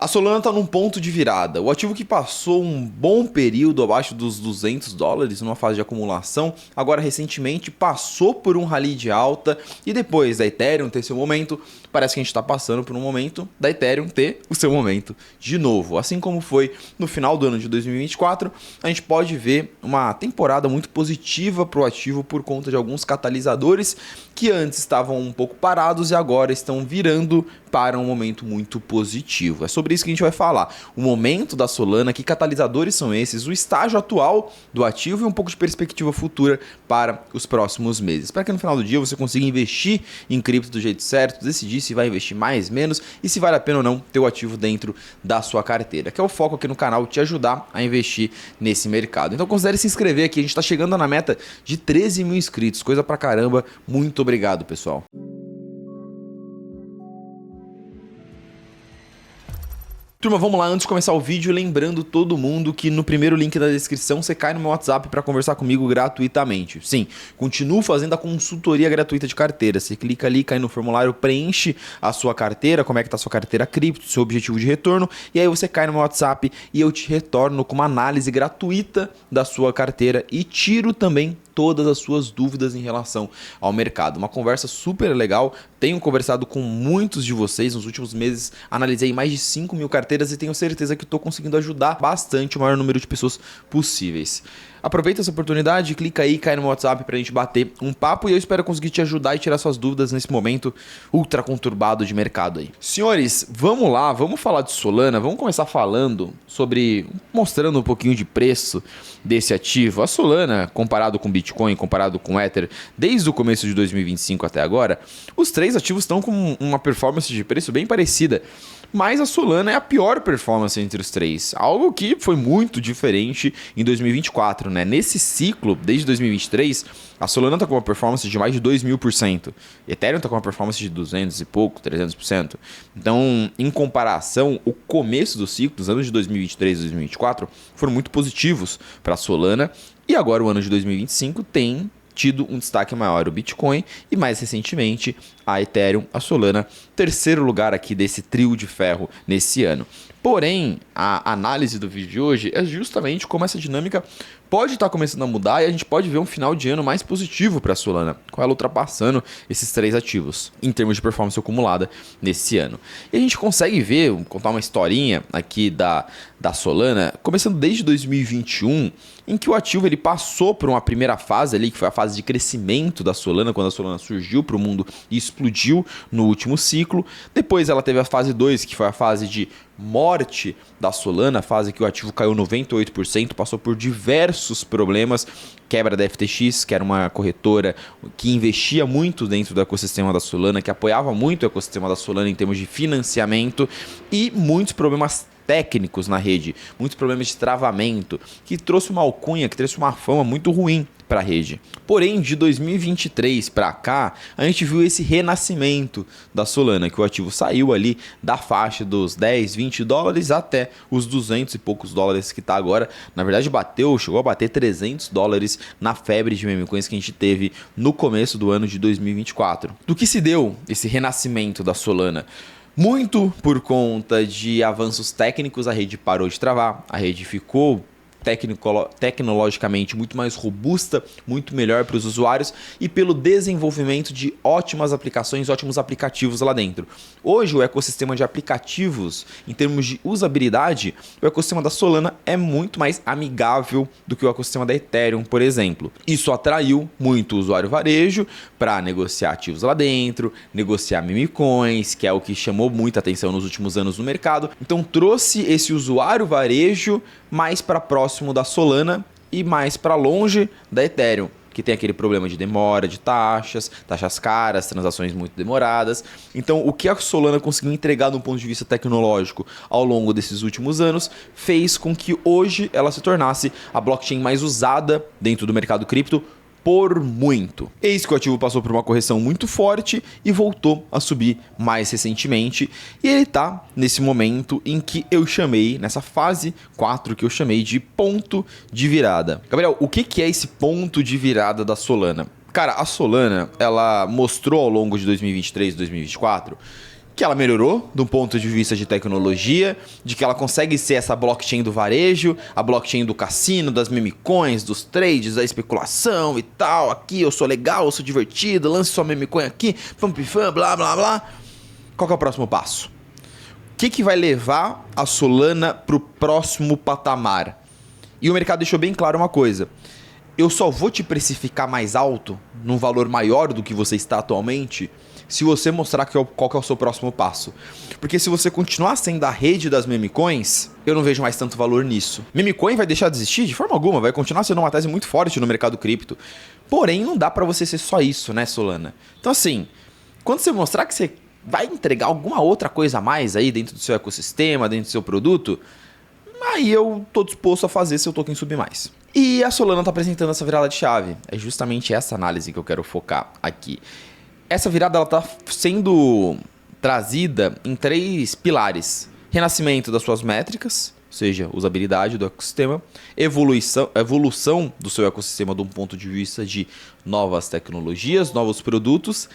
A Solana está num ponto de virada. O ativo que passou um bom período abaixo dos $200 numa fase de acumulação, agora recentemente passou por um rally de alta e depois da Ethereum ter seu momento, parece que a gente está passando por um momento da Ethereum ter o seu momento de novo. Assim como foi no final do ano de 2024, a gente pode ver uma temporada muito positiva para o ativo por conta de alguns catalisadores que antes estavam um pouco parados e agora estão virando para um momento muito positivo. É sobre isso que a gente vai falar. O momento da Solana, que catalisadores são esses, o estágio atual do ativo e um pouco de perspectiva futura para os próximos meses. Para que no final do dia você consiga investir em cripto do jeito certo, decidir se vai investir mais, menos e se vale a pena ou não ter o ativo dentro da sua carteira, que é o foco aqui no canal, te ajudar a investir nesse mercado. Então considere se inscrever aqui, a gente está chegando na meta de 13 mil inscritos, coisa pra caramba. Muito obrigado, pessoal. Turma, vamos lá, antes de começar o vídeo, lembrando todo mundo que no primeiro link da descrição você cai no meu WhatsApp para conversar comigo gratuitamente. Sim, continuo fazendo a consultoria gratuita de carteira. Você clica ali, cai no formulário, preenche a sua carteira, como é que tá a sua carteira cripto, seu objetivo de retorno, e aí você cai no meu WhatsApp e eu te retorno com uma análise gratuita da sua carteira e tiro também todas as suas dúvidas em relação ao mercado. Uma conversa super legal, tenho conversado com muitos de vocês nos últimos meses, analisei mais de 5 mil carteiras e tenho certeza que estou conseguindo ajudar bastante o maior número de pessoas possíveis. Aproveita essa oportunidade, clica aí, cai no meu WhatsApp pra gente bater um papo e eu espero conseguir te ajudar e tirar suas dúvidas nesse momento ultra conturbado de mercado aí. Senhores, vamos lá, vamos falar de Solana, vamos começar falando mostrando um pouquinho de preço desse ativo. A Solana, comparado com Bitcoin, comparado com Ether, desde o começo de 2025 até agora, os três ativos estão com uma performance de preço bem parecida. Mas a Solana é a pior performance entre os três, algo que foi muito diferente em 2024, né? Nesse ciclo, desde 2023, a Solana está com uma performance de mais de 2.000%, Ethereum está com uma performance de 200 e pouco, 300%. Então, em comparação, o começo do ciclo, os anos de 2023 e 2024, foram muito positivos para a Solana, e agora o ano de 2025 tem tido um destaque maior o Bitcoin e mais recentemente a Ethereum, a Solana, terceiro lugar aqui desse trio de ferro nesse ano. Porém, a análise do vídeo de hoje é justamente como essa dinâmica pode estar começando a mudar e a gente pode ver um final de ano mais positivo para a Solana, com ela ultrapassando esses três ativos em termos de performance acumulada nesse ano. E a gente consegue ver, contar uma historinha aqui da Solana, começando desde 2021, em que o ativo ele passou por uma primeira fase ali, que foi a fase de crescimento da Solana, quando a Solana surgiu para o mundo e explodiu no último ciclo. Depois ela teve a fase 2, que foi a fase de morte da Solana, a fase que o ativo caiu 98%, passou por diversos problemas, quebra da FTX, que era uma corretora que investia muito dentro do ecossistema da Solana, que apoiava muito o ecossistema da Solana em termos de financiamento, e muitos problemas técnicos na rede, muitos problemas de travamento, que trouxe uma alcunha, que trouxe uma fama muito ruim para a rede. Porém, de 2023 para cá, a gente viu esse renascimento da Solana, que o ativo saiu ali da faixa dos 10, 20 dólares até os 200 e poucos dólares que está agora. Na verdade, chegou a bater 300 dólares na febre de meme coins que a gente teve no começo do ano de 2024. Do que se deu esse renascimento da Solana? Muito por conta de avanços técnicos, a rede parou de travar, a rede ficou tecnologicamente muito mais robusta, muito melhor para os usuários e pelo desenvolvimento de ótimas aplicações, ótimos aplicativos lá dentro. Hoje o ecossistema de aplicativos, em termos de usabilidade, o ecossistema da Solana é muito mais amigável do que o ecossistema da Ethereum, por exemplo. Isso atraiu muito o usuário varejo para negociar ativos lá dentro, negociar meme coins, que é o que chamou muita atenção nos últimos anos no mercado. Então trouxe esse usuário varejo mais para próximo da Solana e mais para longe da Ethereum, que tem aquele problema de demora, de taxas caras, transações muito demoradas. Então, o que a Solana conseguiu entregar do ponto de vista tecnológico ao longo desses últimos anos fez com que hoje ela se tornasse a blockchain mais usada dentro do mercado cripto por muito. Eis que o ativo passou por uma correção muito forte e voltou a subir mais recentemente. E ele está nesse momento em que eu chamei, nessa fase 4 que eu chamei de ponto de virada. Gabriel, o que é esse ponto de virada da Solana? Cara, a Solana, ela mostrou ao longo de 2023 e 2024 que ela melhorou do ponto de vista de tecnologia, de que ela consegue ser essa blockchain do varejo, a blockchain do cassino, das meme coins, dos trades, da especulação e tal. Aqui eu sou legal, eu sou divertido, lance sua meme coin aqui, pump fan, blá blá blá. Qual que é o próximo passo? O que vai levar a Solana para o próximo patamar? E o mercado deixou bem claro uma coisa: eu só vou te precificar mais alto, num valor maior do que você está atualmente, se você mostrar qual que é o seu próximo passo. Porque se você continuar sendo a rede das meme coins, eu não vejo mais tanto valor nisso. Meme coin vai deixar de existir? De forma alguma, vai continuar sendo uma tese muito forte no mercado cripto. Porém, não dá para você ser só isso, né, Solana? Então assim, quando você mostrar que você vai entregar alguma outra coisa a mais aí dentro do seu ecossistema, dentro do seu produto, aí eu tô disposto a fazer seu token subir mais. E a Solana está apresentando essa virada de chave. É justamente essa análise que eu quero focar aqui. Essa virada está sendo trazida em 3 pilares: renascimento das suas métricas, ou seja, usabilidade do ecossistema, evolução do seu ecossistema de um ponto de vista de novas tecnologias, novos produtos,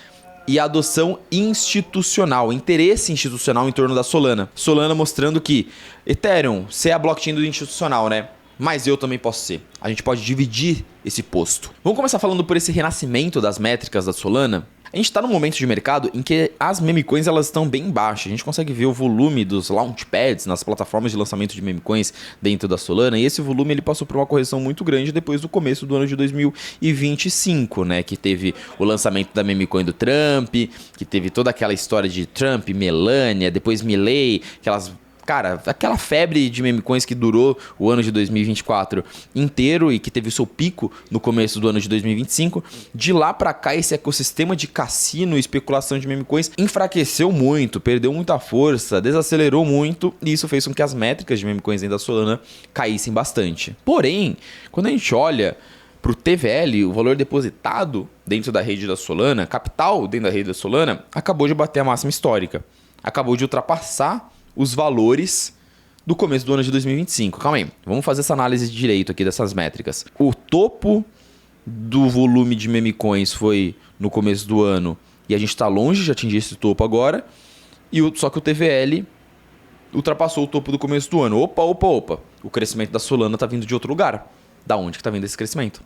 e adoção institucional, interesse institucional em torno da Solana. Solana mostrando que Ethereum, você é a blockchain do institucional, né? Mas eu também posso ser. A gente pode dividir esse posto. Vamos começar falando por esse renascimento das métricas da Solana. A gente está num momento de mercado em que as meme coins elas estão bem baixas. A gente consegue ver o volume dos launchpads nas plataformas de lançamento de meme coins dentro da Solana. E esse volume ele passou por uma correção muito grande depois do começo do ano de 2025, né? Que teve o lançamento da meme coin do Trump, que teve toda aquela história de Trump, Melania, depois Milley, aquela febre de meme coins que durou o ano de 2024 inteiro e que teve o seu pico no começo do ano de 2025. De lá pra cá, esse ecossistema de cassino e especulação de meme coins enfraqueceu muito, perdeu muita força, desacelerou muito, e isso fez com que as métricas de meme coins dentro da Solana caíssem bastante. Porém, quando a gente olha para o TVL, o valor depositado dentro da rede da Solana, capital dentro da rede da Solana, acabou de bater a máxima histórica. Acabou de ultrapassar os valores do começo do ano de 2025. Calma aí, vamos fazer essa análise de direito aqui dessas métricas. O topo do volume de meme coins foi no começo do ano e a gente está longe de atingir esse topo agora. Só que o TVL ultrapassou o topo do começo do ano. Opa. O crescimento da Solana está vindo de outro lugar. Da onde que está vindo esse crescimento?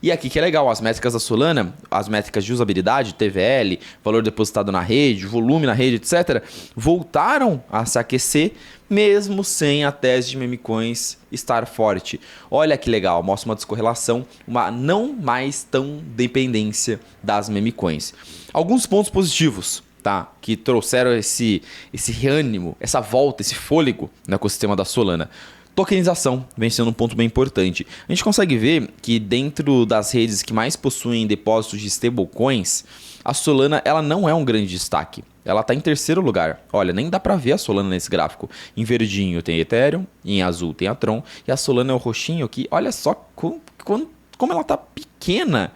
E aqui que é legal, as métricas da Solana, as métricas de usabilidade, TVL, valor depositado na rede, volume na rede, etc., voltaram a se aquecer, mesmo sem a tese de meme coins estar forte. Olha que legal, mostra uma descorrelação, uma não mais tão dependência das meme coins. Alguns pontos positivos, tá? Que trouxeram esse ânimo, essa volta, esse fôlego no ecossistema da Solana. Tokenização vem sendo um ponto bem importante. A gente consegue ver que dentro das redes que mais possuem depósitos de stablecoins, a Solana ela não é um grande destaque. Ela está em terceiro lugar. Olha, nem dá para ver a Solana nesse gráfico. Em verdinho tem Ethereum, em azul tem a Tron, e a Solana é o roxinho aqui. Olha só como ela está pequena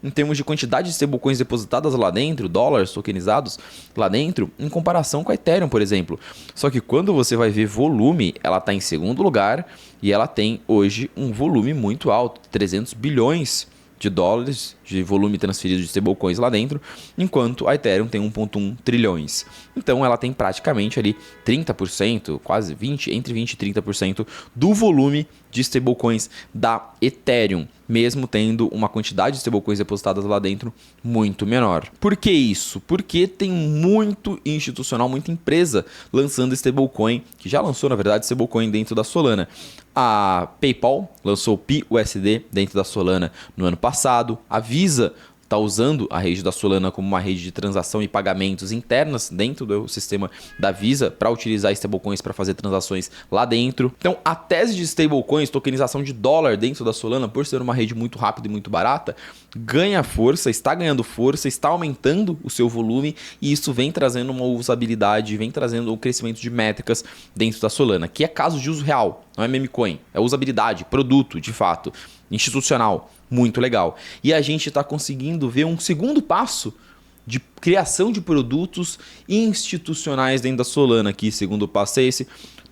em termos de quantidade de stablecoins depositadas lá dentro, dólares tokenizados lá dentro, em comparação com a Ethereum, por exemplo. Só que quando você vai ver volume, ela está em segundo lugar e ela tem hoje um volume muito alto, 300 bilhões de dólares de volume transferido de stablecoins lá dentro, enquanto a Ethereum tem 1,1 trilhões. Então ela tem praticamente ali 30%, quase 20%, entre 20% e 30% do volume de stablecoins da Ethereum, mesmo tendo uma quantidade de stablecoins depositadas lá dentro muito menor. Por que isso? Porque tem muito institucional, muita empresa lançando stablecoin, que já lançou, na verdade, stablecoin dentro da Solana. A PayPal lançou o PUSD dentro da Solana no ano passado. A Visa está usando a rede da Solana como uma rede de transação e pagamentos internas dentro do sistema da Visa para utilizar stablecoins para fazer transações lá dentro. Então, a tese de stablecoins, tokenização de dólar dentro da Solana, por ser uma rede muito rápida e muito barata, ganha força, está ganhando força, está aumentando o seu volume e isso vem trazendo uma usabilidade, vem trazendo um crescimento de métricas dentro da Solana, que é caso de uso real, não é meme coin, é usabilidade, produto, de fato, institucional. Muito legal. E a gente está conseguindo ver um segundo passo de criação de produtos institucionais dentro da Solana. Aqui, segundo passo é esse,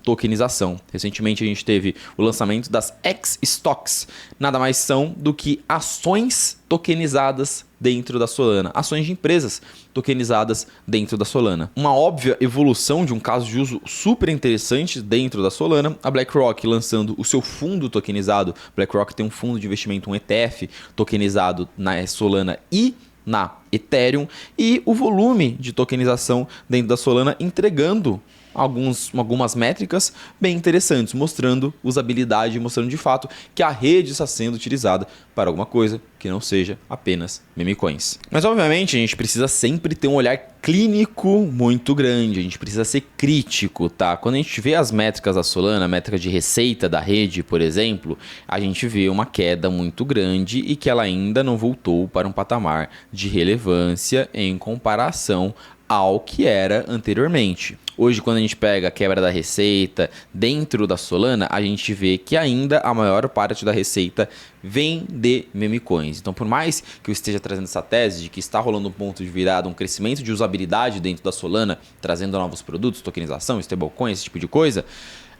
tokenização. Recentemente a gente teve o lançamento das X-Stocks, nada mais são do que ações tokenizadas dentro da Solana, ações de empresas tokenizadas dentro da Solana. Uma óbvia evolução de um caso de uso super interessante dentro da Solana, a BlackRock lançando o seu fundo tokenizado. BlackRock tem um fundo de investimento, um ETF tokenizado na Solana e na Ethereum, e o volume de tokenização dentro da Solana entregando algumas métricas bem interessantes, mostrando usabilidade, mostrando de fato que a rede está sendo utilizada para alguma coisa que não seja apenas meme coins. Mas obviamente a gente precisa sempre ter um olhar clínico muito grande, a gente precisa ser crítico, tá? Quando a gente vê as métricas da Solana, a métrica de receita da rede, por exemplo, a gente vê uma queda muito grande e que ela ainda não voltou para um patamar de relevância em comparação ao que era anteriormente. Hoje, quando a gente pega a quebra da receita dentro da Solana, a gente vê que ainda a maior parte da receita vem de meme coins. Então, por mais que eu esteja trazendo essa tese de que está rolando um ponto de virada, um crescimento de usabilidade dentro da Solana, trazendo novos produtos, tokenização, stablecoin, esse tipo de coisa,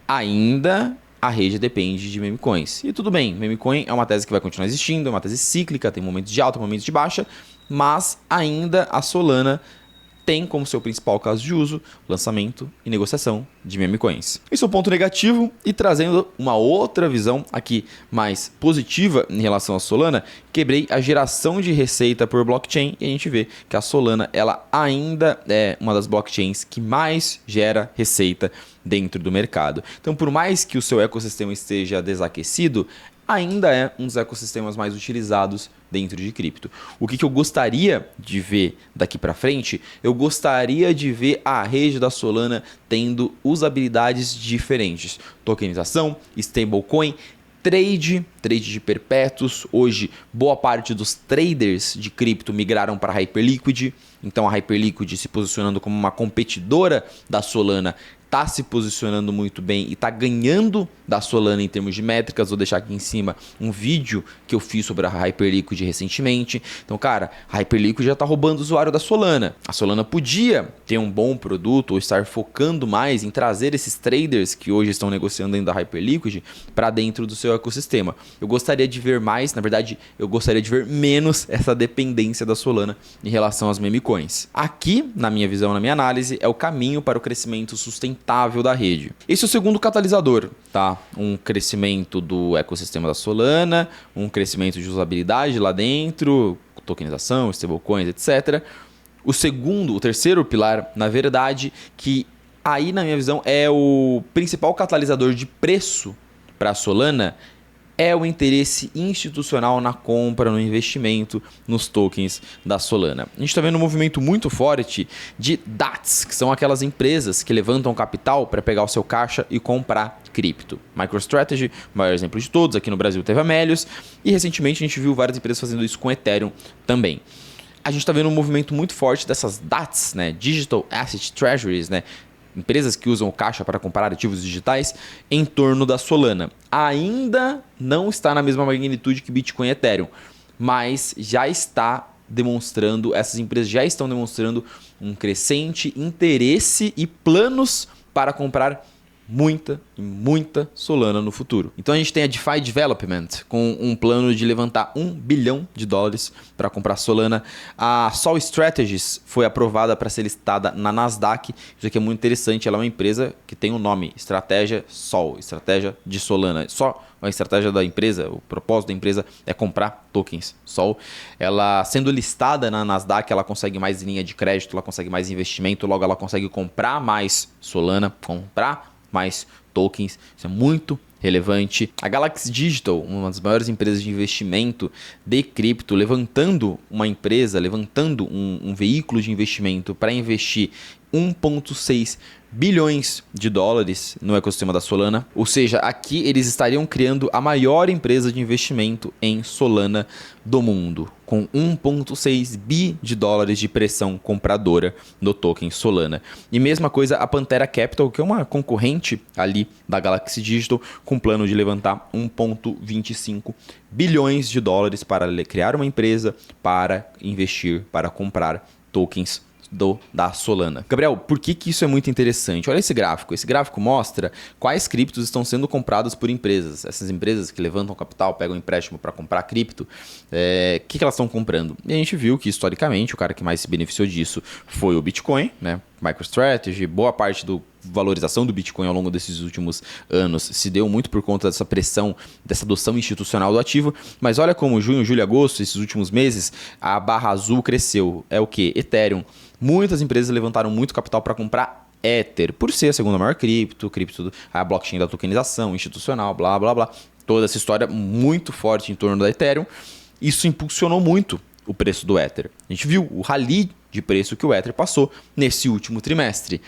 ainda a rede depende de meme coins. E tudo bem, meme coin é uma tese que vai continuar existindo, é uma tese cíclica, tem momentos de alta, momentos de baixa, mas ainda a Solana tem como seu principal caso de uso lançamento e negociação de meme coins. Isso é um ponto negativo, e trazendo uma outra visão aqui mais positiva em relação à Solana, quebrei a geração de receita por blockchain e a gente vê que a Solana ela ainda é uma das blockchains que mais gera receita dentro do mercado. Então, por mais que o seu ecossistema esteja desaquecido, ainda é um dos ecossistemas mais utilizados dentro de cripto. O que eu gostaria de ver daqui para frente? Eu gostaria de ver a rede da Solana tendo usabilidades diferentes. Tokenização, stablecoin, trade de perpétuos. Hoje, boa parte dos traders de cripto migraram para a Hyperliquid. Então, a Hyperliquid, se posicionando como uma competidora da Solana, está se posicionando muito bem e está ganhando da Solana em termos de métricas. Vou deixar aqui em cima um vídeo que eu fiz sobre a Hyperliquid recentemente. Então, cara, a Hyperliquid já está roubando o usuário da Solana. A Solana podia ter um bom produto ou estar focando mais em trazer esses traders que hoje estão negociando dentro da Hyperliquid para dentro do seu ecossistema. Eu gostaria de ver mais, na verdade, eu gostaria de ver menos essa dependência da Solana em relação às meme coins. Aqui, na minha visão, na minha análise, é o caminho para o crescimento sustentável da rede. Esse é o segundo catalisador, tá? Um crescimento do ecossistema da Solana, um crescimento de usabilidade lá dentro, tokenização, stablecoins, etc. O terceiro pilar, na verdade, que aí na minha visão é o principal catalisador de preço para a Solana, é o interesse institucional na compra, no investimento nos tokens da Solana. A gente está vendo um movimento muito forte de DATs, que são aquelas empresas que levantam capital para pegar o seu caixa e comprar cripto. MicroStrategy, o maior exemplo de todos, aqui no Brasil teve a Melius, e recentemente a gente viu várias empresas fazendo isso com Ethereum também. A gente está vendo um movimento muito forte dessas DATs, né? Digital Asset Treasuries, né? Empresas que usam o caixa para comprar ativos digitais em torno da Solana. Ainda não está na mesma magnitude que Bitcoin e Ethereum, mas já está demonstrando, essas empresas já estão demonstrando um crescente interesse e planos para comprar muita Solana no futuro. Então a gente tem a DeFi Development com um plano de levantar $1 bilhão para comprar Solana. A Sol Strategies foi aprovada para ser listada na Nasdaq. Isso aqui é muito interessante. Ela é uma empresa que tem o nome Estratégia Sol, estratégia de Solana. Só a estratégia da empresa, o propósito da empresa é comprar tokens Sol. Ela sendo listada na Nasdaq, ela consegue mais linha de crédito, ela consegue mais investimento, logo ela consegue comprar mais Solana, comprar mais tokens. Isso é muito relevante. A Galaxy Digital, uma das maiores empresas de investimento de cripto, levantando um veículo de investimento para investir $1,6 bilhões no ecossistema da Solana. Ou seja, aqui eles estariam criando a maior empresa de investimento em Solana do mundo, com $1,6 bi de pressão compradora no token Solana. E mesma coisa a Pantera Capital, que é uma concorrente ali da Galaxy Digital, com plano de levantar $1,25 bilhões para criar uma empresa, para investir, para comprar tokens da Solana. Gabriel, por que isso é muito interessante? Olha esse gráfico. Esse gráfico mostra quais criptos estão sendo comprados por empresas. Essas empresas que levantam capital, pegam empréstimo para comprar cripto, o que elas estão comprando? E a gente viu que, historicamente, o cara que mais se beneficiou disso foi o Bitcoin, né? MicroStrategy, boa parte da valorização do Bitcoin ao longo desses últimos anos se deu muito por conta dessa pressão, dessa adoção institucional do ativo. Mas olha como junho, julho, agosto, esses últimos meses, a barra azul cresceu. É o quê? Ethereum. Muitas empresas levantaram muito capital para comprar Ether, por ser a segunda maior cripto, a blockchain da tokenização, institucional, blá, blá, blá. Toda essa história muito forte em torno da Ethereum. Isso impulsionou muito o preço do Ether. A gente viu o rally de preço que o Ether passou nesse último trimestre.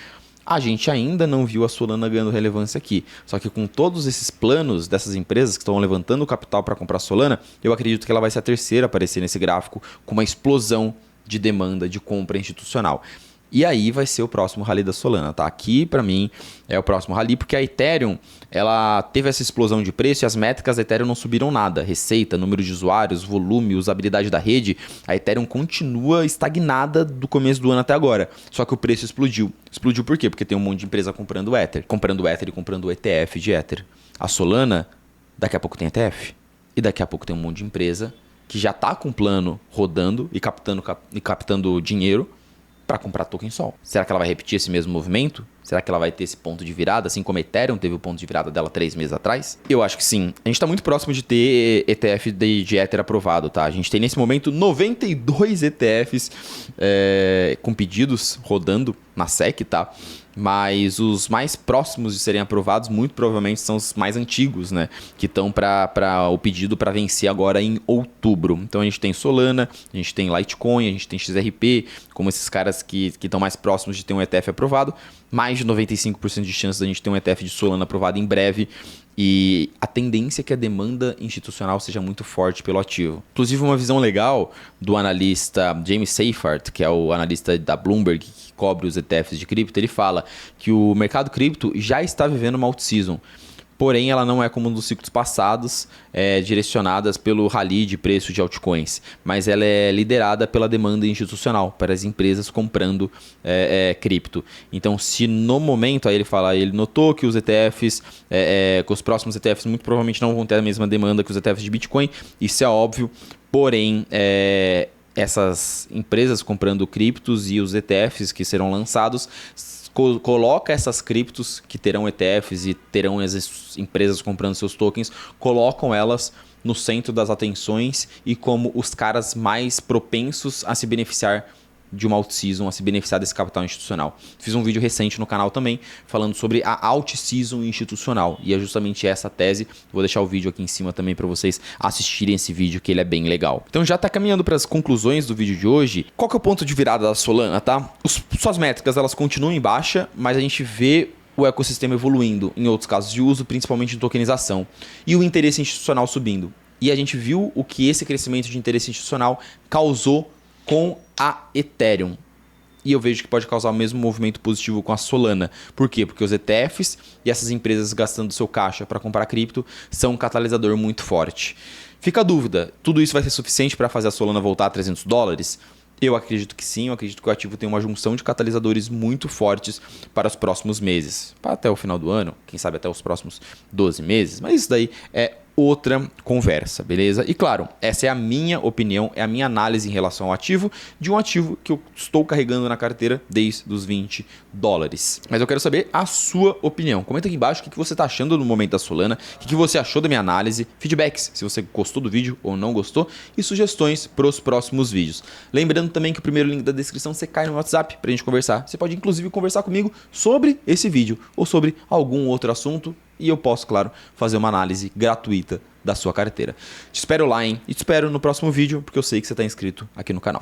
A gente ainda não viu a Solana ganhando relevância aqui. Só que com todos esses planos dessas empresas que estão levantando capital para comprar Solana, eu acredito que ela vai ser a terceira a aparecer nesse gráfico com uma explosão de demanda de compra institucional. E aí vai ser o próximo rally da Solana, tá? Aqui, para mim, é o próximo rally, porque a Ethereum, ela teve essa explosão de preço e as métricas da Ethereum não subiram nada. Receita, número de usuários, volume, usabilidade da rede, a Ethereum continua estagnada do começo do ano até agora. Só que o preço explodiu. Explodiu por quê? Porque tem um monte de empresa comprando Ether e comprando o ETF de Ether. A Solana, daqui a pouco tem ETF. E daqui a pouco tem um monte de empresa que já está com o plano rodando e captando dinheiro para comprar token Sol. Será que ela vai repetir esse mesmo movimento? Será que ela vai ter esse ponto de virada, assim como a Ethereum teve o ponto de virada dela 3 meses atrás? Eu acho que sim. A gente está muito próximo de ter ETF de Ether aprovado, tá? A gente tem nesse momento 92 ETFs com pedidos rodando na SEC, tá? Mas os mais próximos de serem aprovados, muito provavelmente, são os mais antigos, né? Que estão para o pedido para vencer agora em outubro. Então a gente tem Solana, a gente tem Litecoin, a gente tem XRP, como esses caras que estão mais próximos de ter um ETF aprovado. Mais de 95% de chances da gente ter um ETF de Solana aprovado em breve. E a tendência é que a demanda institucional seja muito forte pelo ativo. Inclusive, uma visão legal do analista James Seyffart, que é o analista da Bloomberg, que cobre os ETFs de cripto, ele fala que o mercado cripto já está vivendo uma alt-season. Porém, ela não é como nos ciclos passados, direcionadas pelo rally de preço de altcoins, mas ela é liderada pela demanda institucional, para as empresas comprando cripto. Então, se no momento, aí ele notou que os ETFs, que os próximos ETFs muito provavelmente não vão ter a mesma demanda que os ETFs de Bitcoin, isso é óbvio, porém, essas empresas comprando criptos e os ETFs que serão lançados, coloca essas criptos que terão ETFs e terão as empresas comprando seus tokens, colocam elas no centro das atenções e como os caras mais propensos a se beneficiar de uma alt-season, a se beneficiar desse capital institucional. Fiz um vídeo recente no canal também falando sobre a alt-season institucional e é justamente essa tese. Vou deixar o vídeo aqui em cima também para vocês assistirem esse vídeo, que ele é bem legal. Então já está caminhando para as conclusões do vídeo de hoje. Qual que é o ponto de virada da Solana, tá? Suas métricas, elas continuam em baixa, mas a gente vê o ecossistema evoluindo em outros casos de uso, principalmente de tokenização, e o interesse institucional subindo. E a gente viu o que esse crescimento de interesse institucional causou com a Ethereum. E eu vejo que pode causar o mesmo movimento positivo com a Solana. Por quê? Porque os ETFs e essas empresas gastando seu caixa para comprar cripto são um catalisador muito forte. Fica a dúvida, tudo isso vai ser suficiente para fazer a Solana voltar a $300? Eu acredito que sim, eu acredito que o ativo tem uma junção de catalisadores muito fortes para os próximos meses. Para até o final do ano, quem sabe até os próximos 12 meses. Mas isso daí é outra conversa, beleza? E claro, essa é a minha opinião, é a minha análise em relação ao ativo, de um ativo que eu estou carregando na carteira desde os $20. Mas eu quero saber a sua opinião. Comenta aqui embaixo o que você está achando no momento da Solana, o que você achou da minha análise, feedbacks, se você gostou do vídeo ou não gostou, e sugestões para os próximos vídeos. Lembrando também que o primeiro link da descrição você cai no WhatsApp para a gente conversar. Você pode inclusive conversar comigo sobre esse vídeo ou sobre algum outro assunto, e eu posso, claro, fazer uma análise gratuita da sua carteira. Te espero lá, hein? E te espero no próximo vídeo, porque eu sei que você está inscrito aqui no canal.